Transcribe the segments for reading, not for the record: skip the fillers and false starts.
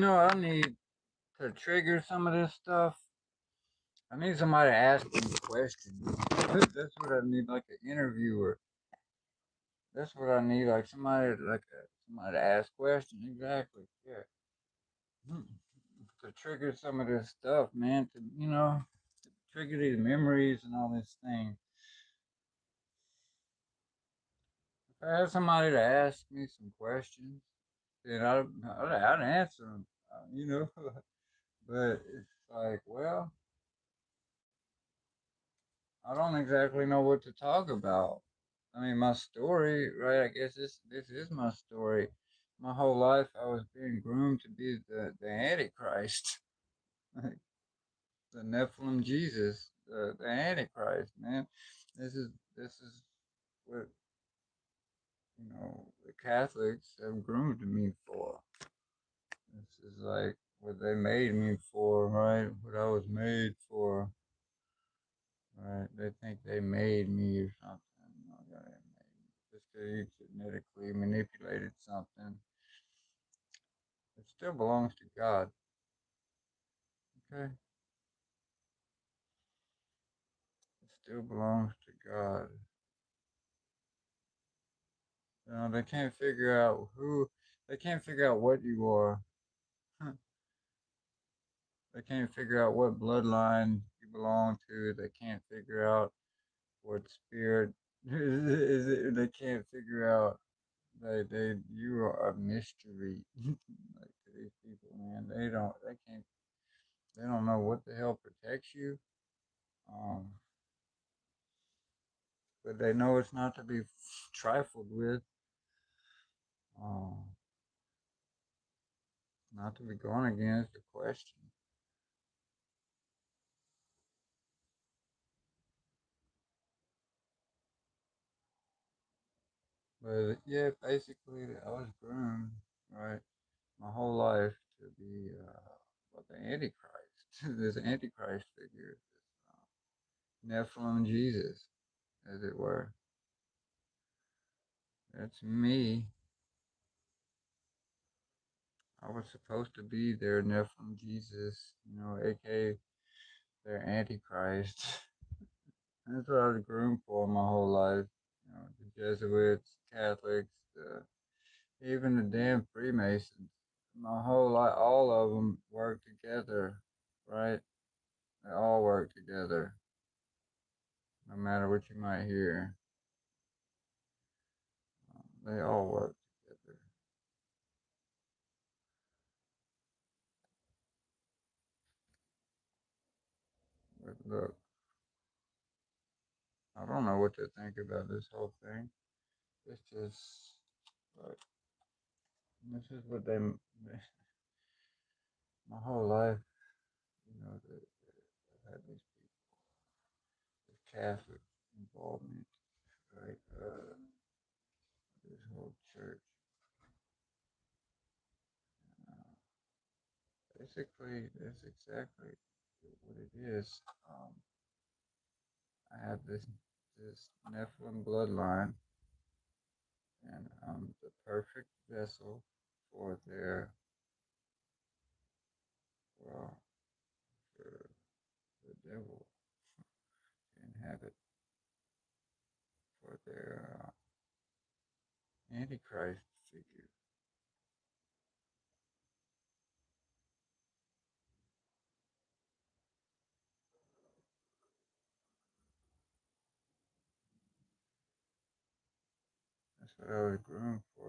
I need to trigger some of this stuff. I need somebody to ask me questions. That's what I need, like an interviewer. That's what I need, like somebody to ask questions. Exactly. Yeah. Hmm. To trigger some of this stuff, man. To trigger these memories and all this thing. If I had somebody to ask me some questions, then I'd answer them. But it's like, well, I don't exactly know what to talk about. I mean, my story, right? I guess this is my story. My whole life, I was being groomed to be the Antichrist, like the Nephilim Jesus, the Antichrist, man. This is what the Catholics have groomed me for. This is like what they made me for, right? What I was made for, right? They think they made me or something. No, they didn't make me. Just because you genetically manipulated something, it still belongs to God. Okay, it still belongs to God. They can't figure out who. They can't figure out what you are. They can't figure out what bloodline you belong to. They can't figure out what spirit is it. They can't figure out. You are a mystery. Like to these people, man. They don't know what the hell protects you. Um, but they know it's not to be trifled with. Um, not to be gone against the question. But yeah, basically, I was groomed, right, my whole life to be what the Antichrist, this Antichrist figure, this Nephilim Jesus, as it were. That's me. I was supposed to be their Nephilim Jesus, aka their Antichrist. That's what I was groomed for my whole life. The Jesuits, Catholics, even the damn Freemasons. My whole life, all of them work together, right? They all work together, no matter what you might hear. They all work together. But look, I don't know what to think about this whole thing. It's just, like, this is what my whole life, I've had these people, this Catholic involvement, right? This whole church. Uh, Basically, that's exactly what it is. I have this Nephilim bloodline, and I'm the perfect vessel for well, for the devil to inhabit, for their Antichrist figure. That's what I was groomed for.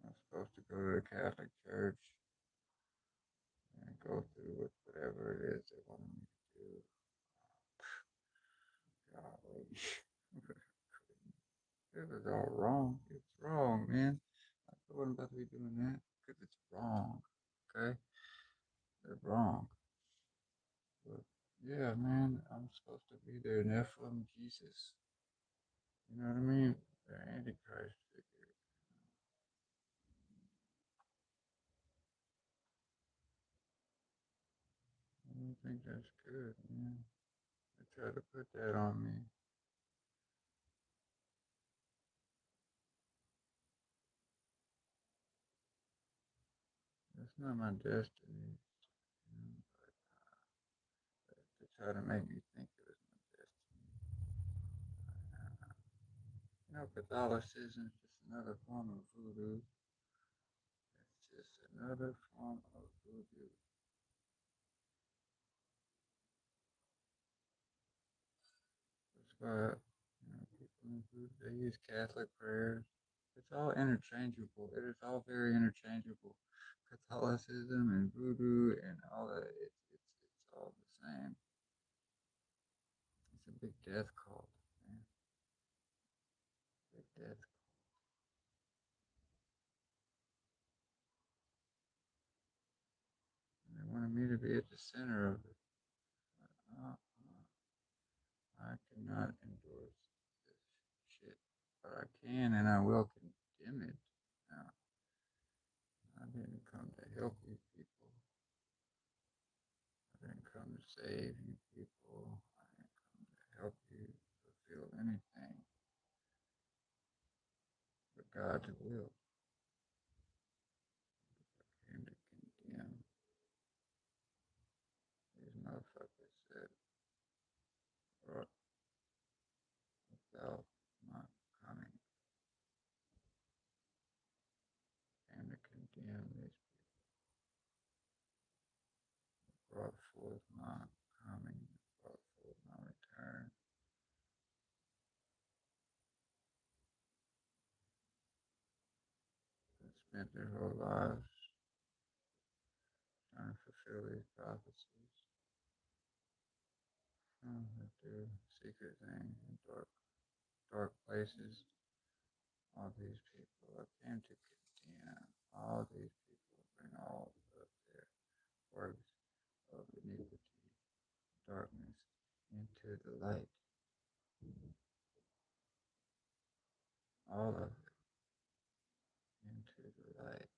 I'm supposed to go to the Catholic Church and go through with whatever it is they wanted me to do. Golly. This is all wrong. It's wrong, man. I wasn't about to be doing that because it's wrong. Okay? They're wrong. But yeah, man, I'm supposed to be their Nephilim Jesus. You know what I mean? Their Antichrist figure. I don't think that's good, man. They try to put that on me. not my destiny. You know, they try to make me think it was my destiny. Catholicism is just another form of voodoo. It's just another form of voodoo. That's why people in voodoo they use Catholic prayers. It's all interchangeable. It is all very interchangeable. Catholicism and voodoo and all that. It's all the same. It's a big death cult, man. Big death. And they wanted me to be at the center of it. I cannot endorse this shit, but I can and I will condemn it. Now, I didn't come to help you people. I didn't come to save you people. I didn't come to help you fulfill anything but God's will. I came to condemn these motherfuckers that brought about my coming. I came to condemn these people brought forth my coming, brought forth my return. That spent their whole lives trying to fulfill these prophecies. That do secret things in dark places. All these people I came to condemn. All these people bring all of their works of iniquity, darkness into the light. All of it into the light.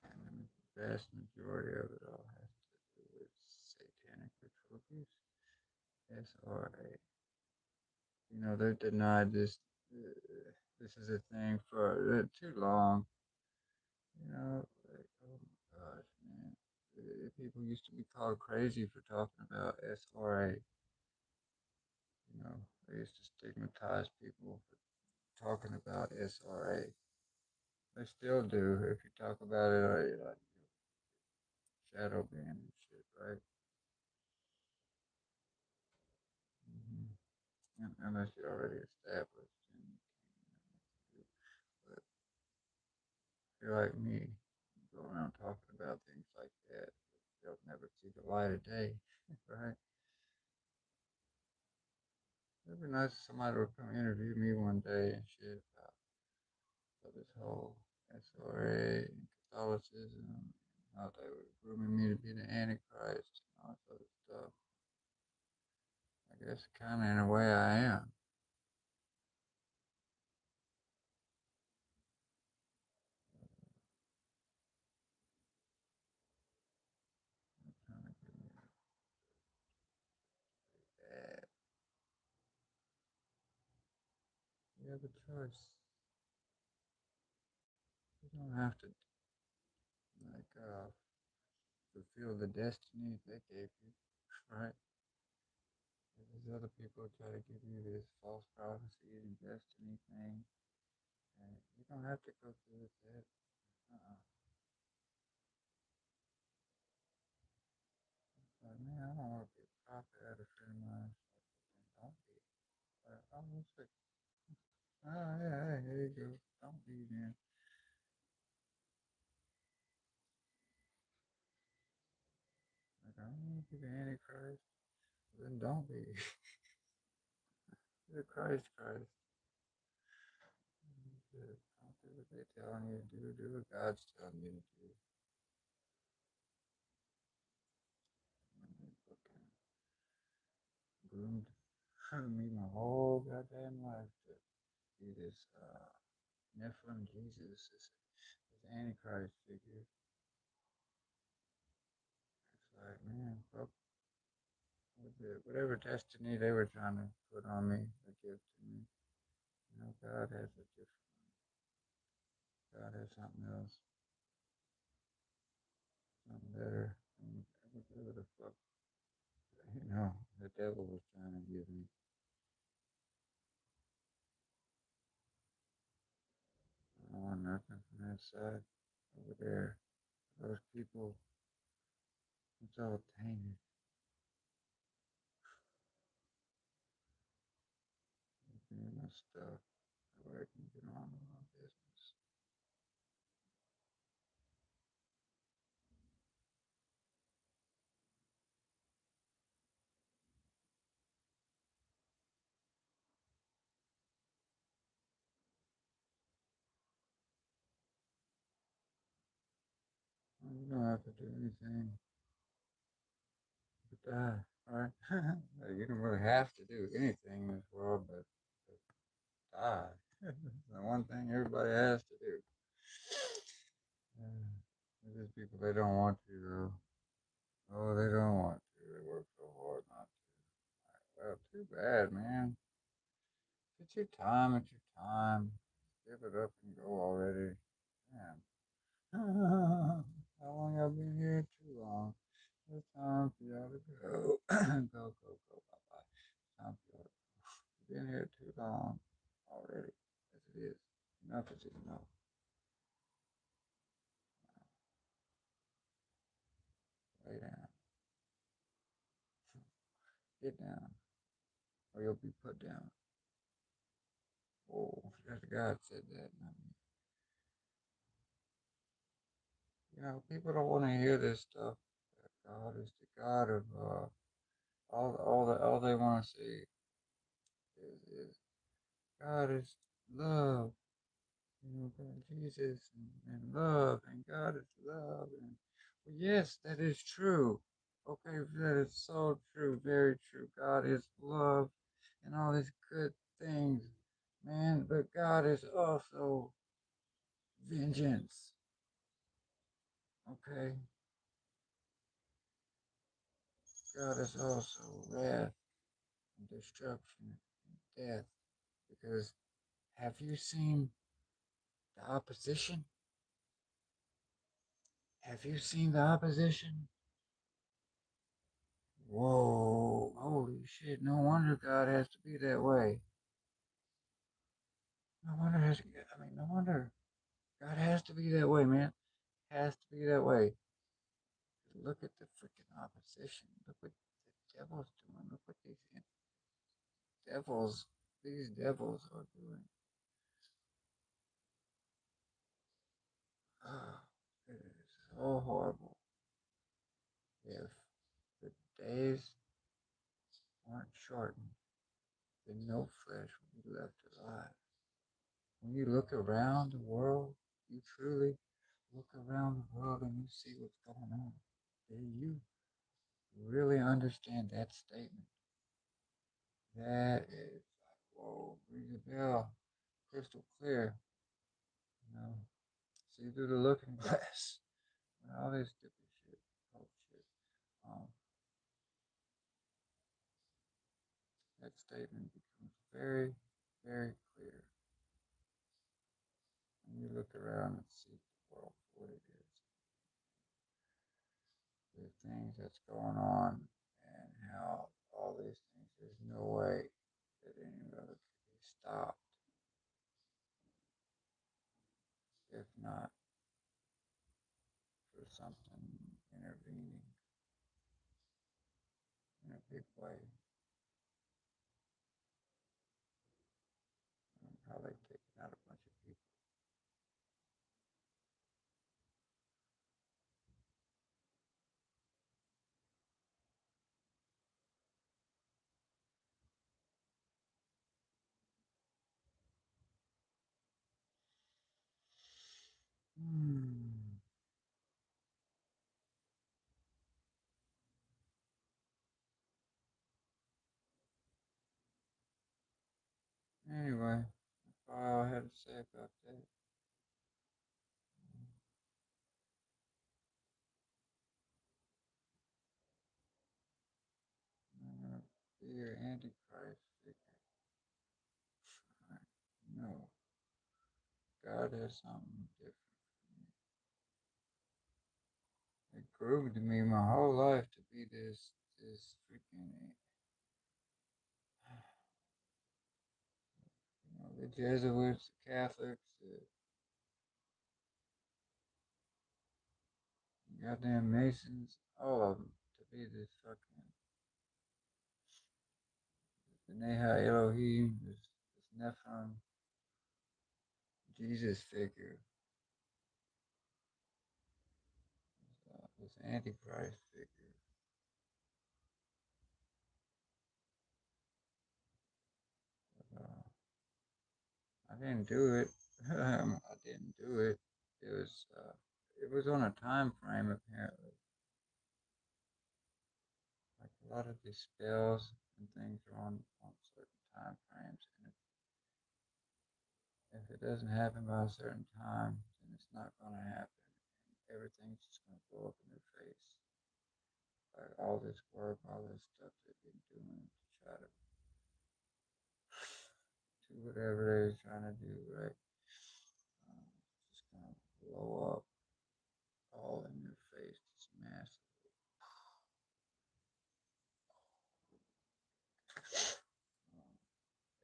And the vast majority of it all has to do with satanic ritual abuse. SRA. They've denied this. This is a thing for too long. Oh my gosh, man. People used to be called crazy for talking about SRA. They used to stigmatize people for talking about SRA. They still do if you talk about it, like shadow ban and shit, right? Unless you're already established and you can't do. But if you're like me, you go around talking about things like that, they'll never see the light of day, right? It'd be nice if somebody would come interview me one day and shit about this whole SRA and Catholicism, and how they were grooming me to be the Antichrist and all this other stuff. I guess kind of in a way I am. They're trying to get me bad. You have a choice. You don't have to like fulfill the destiny they gave you, right? These other people try to give you this false prophecy and destiny thing, and you don't have to go through with that. Uh-uh. Like, man, I don't want to be a prophet at a friend of mine. Then don't be. Like, oh, what's it? Oh, yeah, hey, here you go. Don't be then. Like, I don't want to be the Antichrist. Then don't be. The Christ. Don't do what they telling you to do. Do what God's telling you to do. And they fucking groomed me my whole goddamn life to be this Nephilim Jesus, this Antichrist figure. It's like, man, fuck whatever destiny they were trying to put on me or give to me. You know, God has a different. God has something else, something better than whatever the fuck. You know, the devil was trying to give me. I don't want nothing from that side over there. Those people, it's all tainted. Give me my stuff so I can get on with my business. You don't have to do anything but die, right? You don't really have to do anything in this world but die. It's the one thing everybody has to do. There's just people they don't want to though. Oh, they don't want to. They work so hard not to. Well, too bad, man. It's your time. It's your time. Give it up and go already. Man. How long I've been here? Too long. It's time for y'all to go. Go, go, go. Bye bye. Time for y'all to go. You've been here too long already. As it is. Enough is enough. Lay down. Get down. Or you'll be put down. Oh, that's God said that, not me. You know, people don't want to hear this stuff. God is the God of all they want to see is God is love. You know, God, Jesus and love, and God is love. And well, yes, that is true. Okay, that is so true, very true. God is love and all these good things, man. But God is also vengeance. Okay, God is also wrath and destruction and death. Because have you seen the opposition? Have you seen the opposition? Whoa, holy shit, no wonder God has to be that way. No wonder has I mean, no wonder God has to be that way, man. Has to be that way. Look at the freaking opposition. Look what the devil's doing. Look what these devils are doing. Oh, it is so horrible. If the days weren't shortened, then no flesh will be left alive. When you look around the world, you truly look around the world and you see what's going on. Then you really understand that statement. That is like, whoa, ring a bell, crystal clear. You know, see through the looking glass. All this stupid shit, bullshit. Um, that statement becomes very, very clear when you look around and see the world for what it is. The things that's going on and how all these things, there's no way that any of it could be stopped if not for something intervening in a big way. How they've taken out a bunch of people. Hmm. Anyway, that's all I had to say about that. Antichrist figure. No, God has something different for me. It grew to me my whole life to be this freaking, the Jesuits, the Catholics, the goddamn Masons, all of them, to be this fucking the Neha Elohim, this Nephron Jesus figure, this Antichrist figure. But, I didn't do it. I didn't do it. It was uh, it was on a time frame apparently. Like a lot of these spells and things are on certain time frames, and if it doesn't happen by a certain time, then it's not gonna happen. And everything's just gonna blow up in their face. Like all this work, all this stuff they've been doing to try to do whatever they're trying to do, right? Just gonna blow up all in your face, just massive.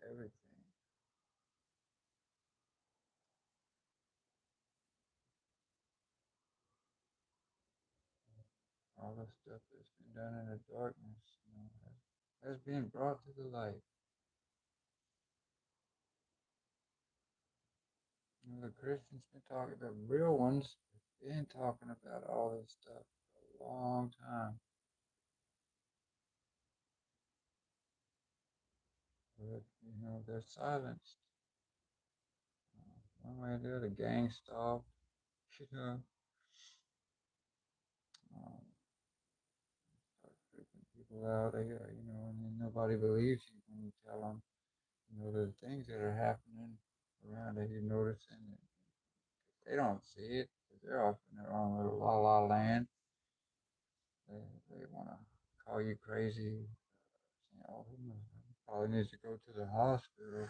Everything, all the stuff that's been done in the darkness, has been brought to the light. The Christians been talking, the real ones, been talking about all this stuff for a long time, but they're silenced. One way or the other, gang stopped. You know, um, start freaking people out. And then nobody believes you when you tell them, the things that are happening around that you're noticing. And they don't see it because they're off in their own little la la land. They, they want to call you crazy. Saying, oh, he probably needs to go to the hospital.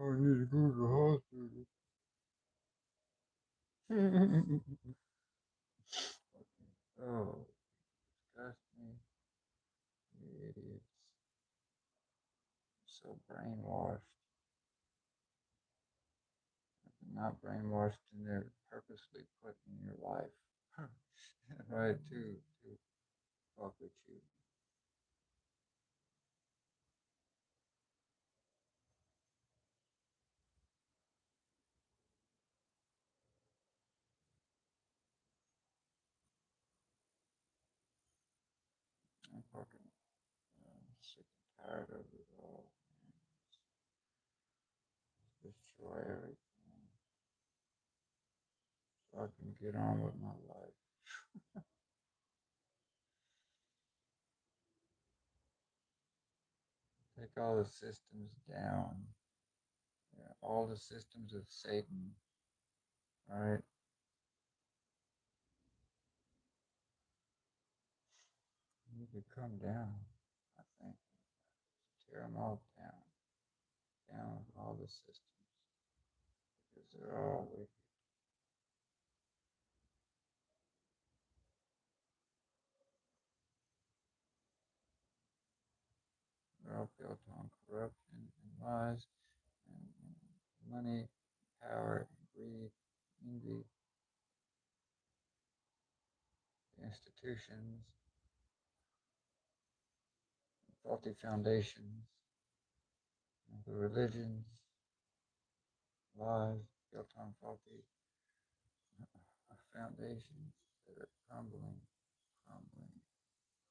Oh, he needs to go to the hospital. Oh, disgust me. You idiots. So brainwashed. Not brainwashed, and they're purposely put in your life. Right, to fuck with you. I'm fucking sick and tired of it all. Destroy everything so I can get on with my life. Take all the systems down. Yeah, all the systems of Satan. Alright? Need to come down, I think. Tear them all down. Down with all the systems. Because they're all wicked. They're all built on corruption and lies and money, power, and greed, envy, institutions, faulty foundations, the religions, lies built on faulty foundations that are crumbling, crumbling,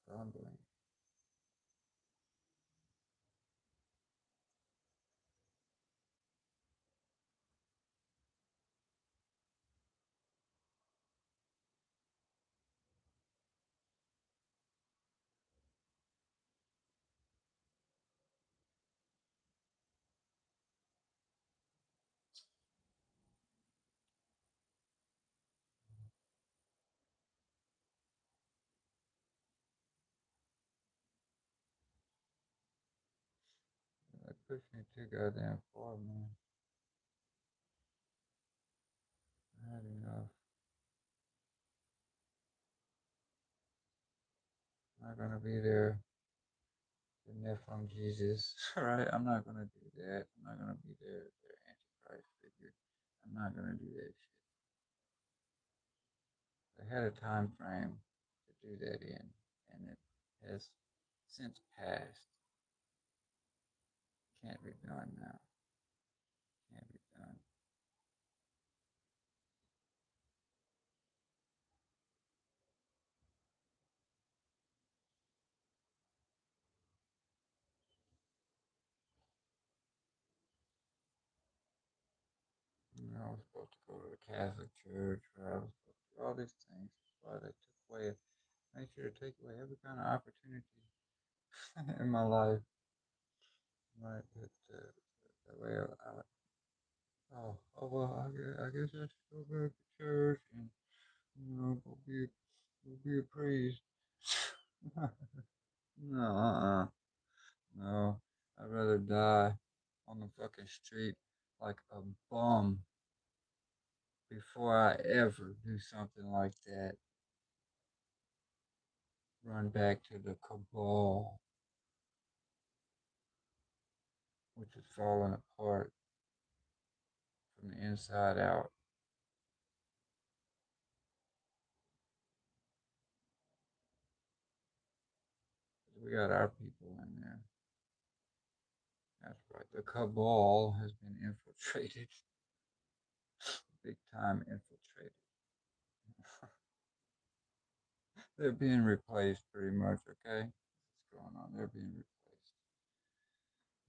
crumbling. push me too goddamn far, man. I had enough. I'm not gonna be there. The Nephilim Jesus. Alright, I'm not gonna do that. I'm not gonna be their Antichrist figure. I'm not gonna do that shit. They had a time frame to do that in, and it has since passed. Can't be done now. Can't be done. You know, I was supposed to go to the Catholic Church, or I was supposed to do all these things. That's why they took away, made sure to take away every kind of opportunity in my life. Right, but that way well, I guess I should go back to church and, go be a priest. No, no. I'd rather die on the fucking street like a bum before I ever do something like that. Run back to the cabal, which is falling apart from the inside out. We got our people in there. That's right. The cabal has been infiltrated, big time infiltrated. They're being replaced pretty much, okay? What's going on? They're being replaced.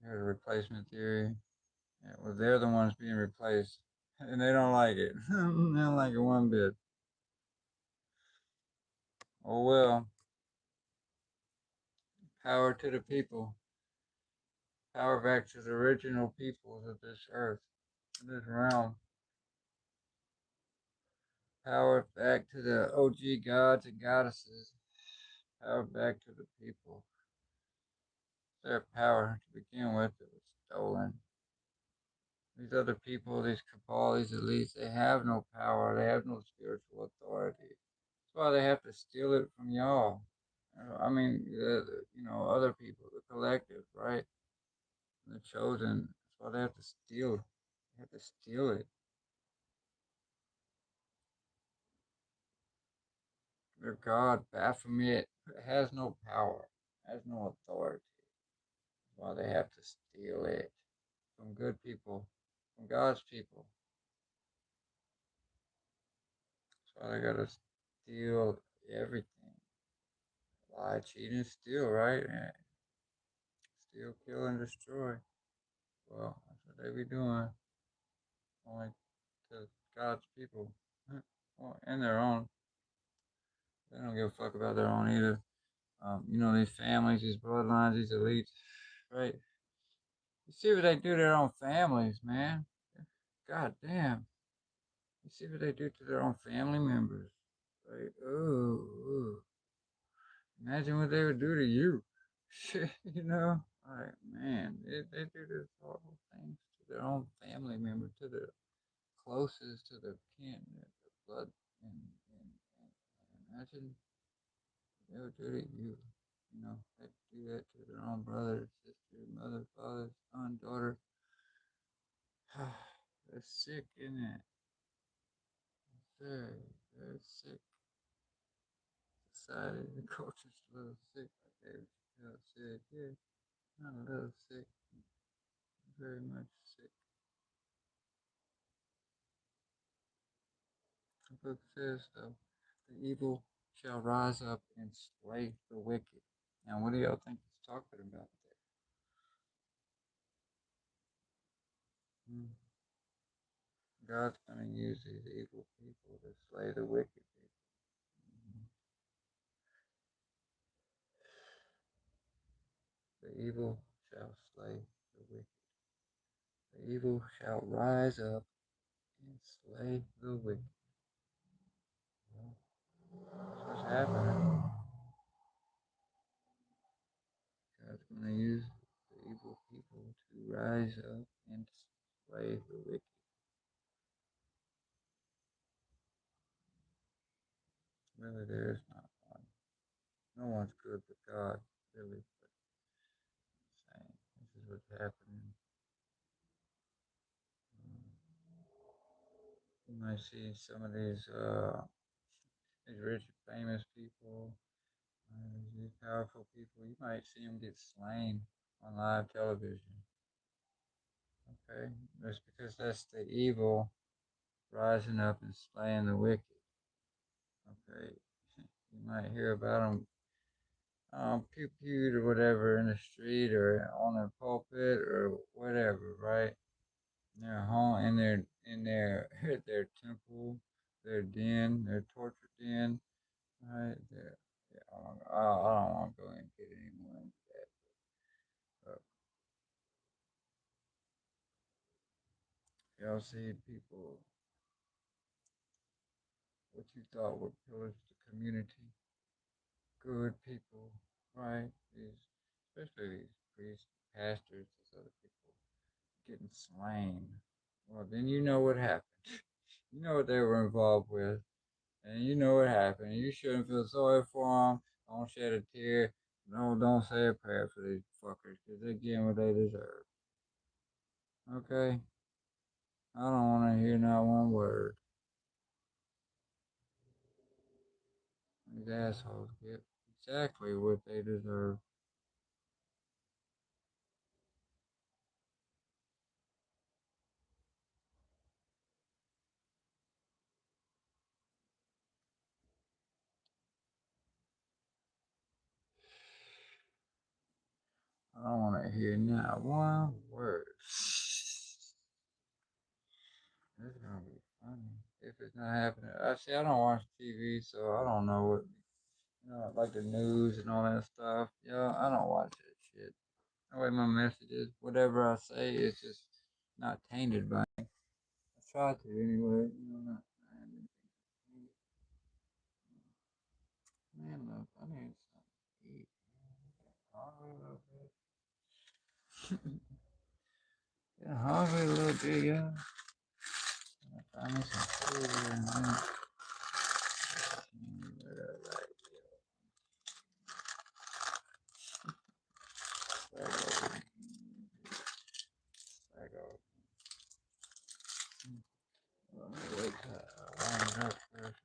You heard of replacement theory? Yeah, well, they're the ones being replaced, and they don't like it. They don't like it one bit. Oh well, power to the people. Power back to the original peoples of this earth, this realm. Power back to the OG gods and goddesses. Power back to the people. Their power to begin with, it was stolen. These other people, these cabal, these elites, they have no power. They have no spiritual authority. That's why they have to steal it from y'all. I mean, other people, the collective, right? The chosen. That's why they have to steal. They have to steal it. Their God, Baphomet, has no power, has no authority. That's why they have to steal it from good people, from God's people. That's why they gotta steal everything. Lie, cheat, and steal, right? Yeah. Steal, kill, and destroy. Well, that's what they be doing. Only to God's people. Well, and their own. They don't give a fuck about their own either. These families, these bloodlines, these elites, right? You see what they do to their own families, man. God damn. You see what they do to their own family members. Like, oh, imagine what they would do to you. Shit, Like, man, they do this horrible things to their own family member, to the closest, to the kin, the blood, and imagine what they would do to you. They do that to their own brother, sister, mother, father, son, daughter. That's sick, isn't it? Very, very sick. Society, the culture's a little sick. Like they said, yeah, not a little sick, very much sick. The book says, though, the evil shall rise up and slay the wicked. Now, what do y'all think he's talking about there? Hmm. God's going to use these evil people to slay the wicked people. Hmm. The evil shall slay the wicked. The evil shall rise up and slay the wicked. Well, that's what's happening. God's going to use the evil people to rise up and slay the wicked. Really, there is not one. No one's good but God, really. But saying this is what's happening. You might see some of these rich and famous people, these powerful people. You might see them get slain on live television. Okay, that's because that's the evil rising up and slaying the wicked. Okay, you might hear about them pew pewed or whatever in the street or on their pulpit or whatever, right? In their home, in their their temple, their den, their torture den, right? Yeah, I don't want to go and get any more into that. But y'all see people, what you thought were pillars of the community, good people, right? Especially these priests, pastors, these other people getting slain. Well, then you know what happened. You know what they were involved with, and you know what happened. You shouldn't feel sorry for them. Don't shed a tear. No, don't say a prayer for these fuckers because they're getting what they deserve. Okay? I don't want to hear not one word. These assholes get exactly what they deserve. I don't want to hear not one word. This is gonna be funny if it's not happening. I see. I don't watch TV, so I don't know what like the news and all that stuff. Yeah, I don't watch that shit. That way, my messages, whatever I say, is just not tainted by. I try to anyway. Not man, look, I need something to eat. Hungry a little bit. Getting hungry a little bit, yeah. Find me some food here in a minute. Let me wait till it warms up first.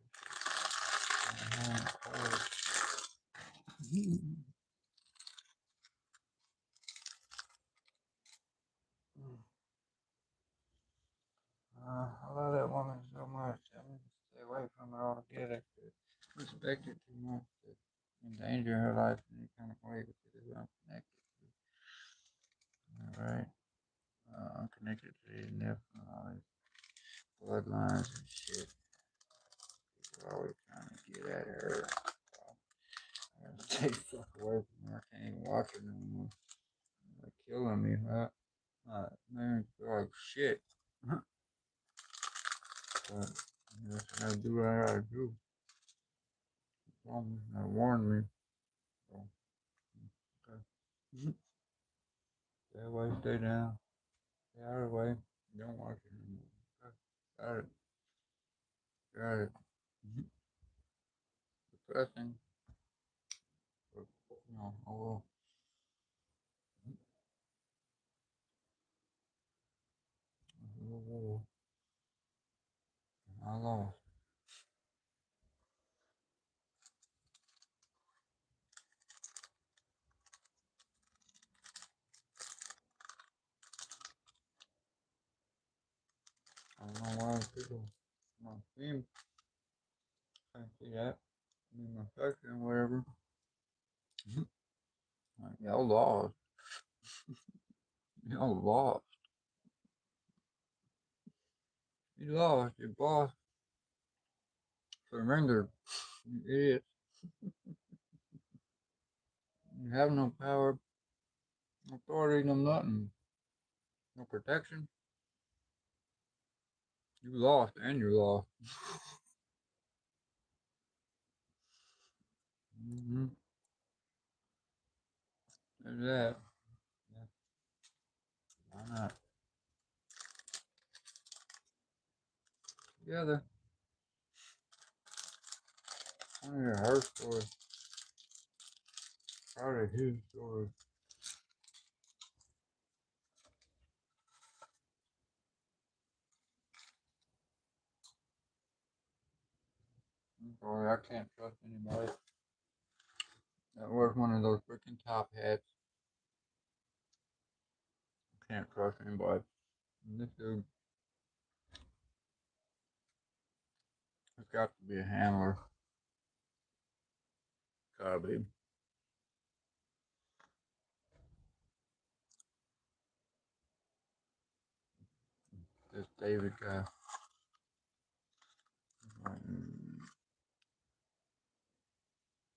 I love that woman so much. I'm gonna stay away from her altogether. Respect her too much to endanger her life in any kind of way because of who I'm connected to. Alright? I'm connected to these nephews and all these bloodlines and shit. People are always trying to get at her. I gotta stay the fuck away from her. I can't even watch her no more. They're killing me, right? Man, feel like shit. But I guess I gotta do what I gotta do. They warned me. So, okay. Stay away, stay down. Stay out of the way. Don't watch it anymore. Okay. Got it. Got it. Depressing. But, I will. I lost. I don't know why people not see me. Can't see that. I mean, my section, whatever. Like, y'all lost. Y'all lost. You lost. Your boss surrendered. You idiots. You have no power, no authority, no nothing. No protection. You lost and you lost. Mm-hmm. There's that. Yeah. not together. I want to hear her story. Probably his story. Boy, I can't trust anybody that wears one of those freaking top hats. Can't trust anybody. And this dude has got to be a handler. Gotta be. This David guy.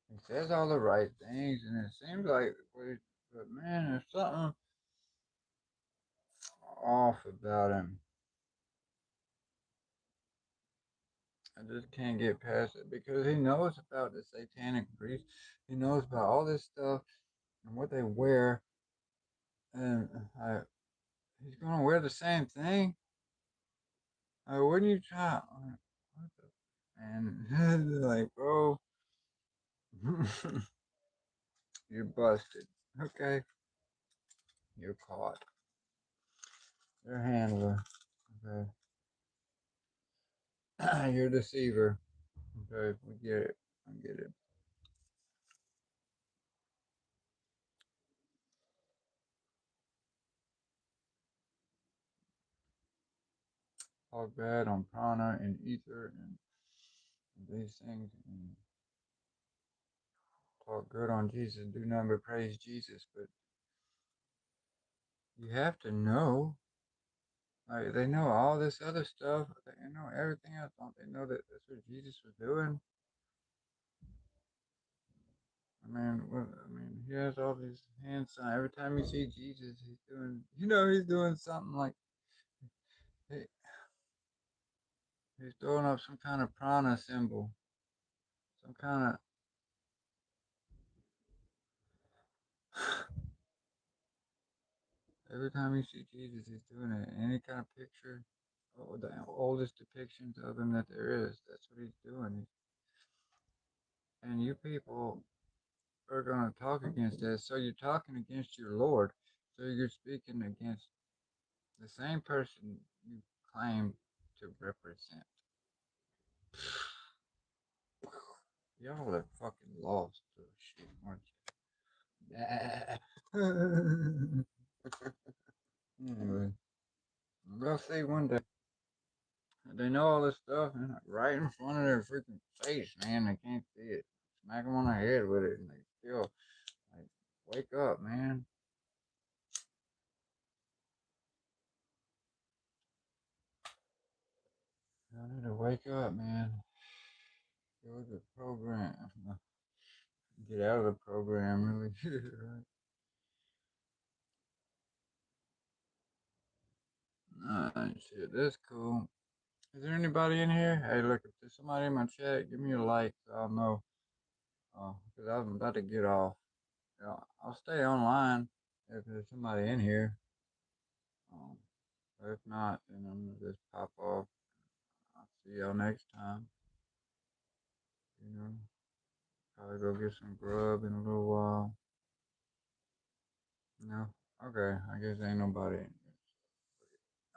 He says all the right things, and it seems like, but man, there's something off about him. I just can't get past it because he knows about the satanic priest. He knows about all this stuff and what they wear, and he's gonna wear the same thing. Wouldn't you try? What the, and like, bro, you're busted. Okay, you're caught. You're a handler. Okay, you're a deceiver. Okay, we get it. I get it. Talk bad on prana and ether and these things, and talk good on Jesus. Do nothing but praise Jesus. But you have to know. Like they know all this other stuff. They know everything else. Don't they know that that's what Jesus was doing? He has all these hand signs. Every time you see Jesus, he's doing. He's doing something like he, he's throwing up some kind of prana symbol, some kind of. Every time you see Jesus, he's doing it. Any kind of picture, the oldest depictions of him that there is. That's what he's doing. And you people are going to talk against that. So you're talking against your Lord. So you're speaking against the same person you claim to represent. Y'all are fucking lost to shit, aren't you? Anyway, we'll see one day. They know all this stuff and right in front of their freaking face, man. They can't see it. Smack them on the head with it, and they still like, wake up, man. I need to wake up, man. Go to the program. Get out of the program, really. Alright, shit, that's cool. Is there anybody in here? Hey, look, if there's somebody in my chat, give me a like so I'll know. Because I'm about to get off. I'll stay online if there's somebody in here. Um, if not, then I'm gonna just pop off. I'll see y'all next time. You know, probably go get some grub in a little while. No? Okay, I guess ain't nobody in here.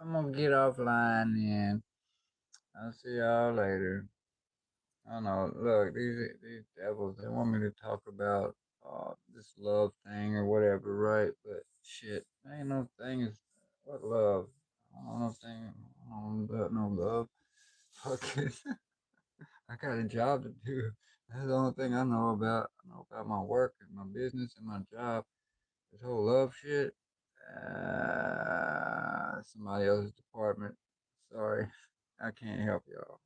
I'm gonna get offline then. I'll see y'all later. I don't know. Look, these devils, they want me to talk about this love thing or whatever, right? But shit, ain't no thing is what love. I don't know thing. I don't know about no love. Fucking, I got a job to do. That's the only thing I know about. I know about my work and my business and my job. This whole love shit. Somebody else's department. Sorry, I can't help y'all.